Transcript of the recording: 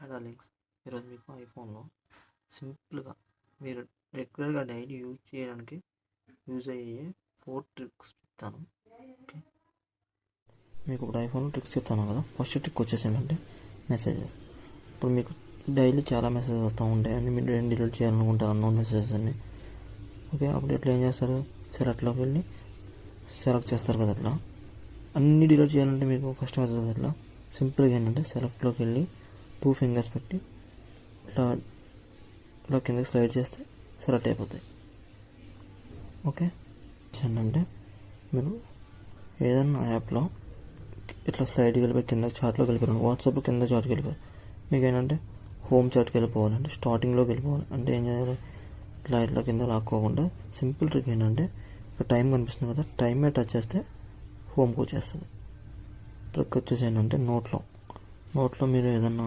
Darlings, ఈరోజు మీకు ఐఫోన్లో సింపుల్గా మీరు రెగ్యులర్గా డైలీ యూజ్ చేయడానికి యూజ్ అయ్యే 4 ట్రిక్స్ చెప్తాను. ఓకే, మీకు ఇప్పుడు ఐఫోన్లో ట్రిక్స్ చెప్తాను కదా. ఫస్ట్ ట్రిక్ వచ్చేసి ఏంటంటే మెసేజెస్. ఇప్పుడు మీకు డైలీ చాలా మెసేజెస్ వస్తూ ఉంటాయి అండి, మీరు డిలీట్ చేయాలనుకుంటారు అన్నోన్ మెసేజెస్ అన్ని. ఓకే, అప్పుడు ఎట్లా ఏం చేస్తారు, సెలెక్ట్లోకి వెళ్ళి సెలెక్ట్ చేస్తారు కదా. అట్లా అన్నీ డిలీట్ చేయాలంటే మీకు కష్టం అవుతుంది. అట్లా సింపుల్గా ఏంటంటే సెలెక్ట్లోకి వెళ్ళి 2 ఫింగర్స్ పెట్టి ఇలా కిందకి స్లైడ్ చేస్తే సెలెక్ట్ అయిపోతాయి. ఓకే, ఏంటంటే మీరు ఏదన్నా యాప్లో ఇట్లా స్లైడ్కి వెళ్ళిపోయి కింద చార్ట్లోకి వెళ్ళిపోయారు, వాట్సాప్లో కింద చార్ట్కి వెళ్ళిపోయారు. మీకు ఏంటంటే హోమ్ చార్ట్కి వెళ్ళిపోవాలంటే స్టార్టింగ్లోకి వెళ్ళిపోవాలి. అంటే ఏం చేయాలి, ఇట్లా కింద లాక్కోకుండా సింపుల్ ట్రిక్ ఏంటంటే ఇక్కడ టైం కనిపిస్తుంది కదా, టైమే టచ్ చేస్తే హోమ్కి వచ్చేస్తుంది. ట్రిక్ వచ్చేసి ఏంటంటే నోట్లో మీరు ఏదన్నా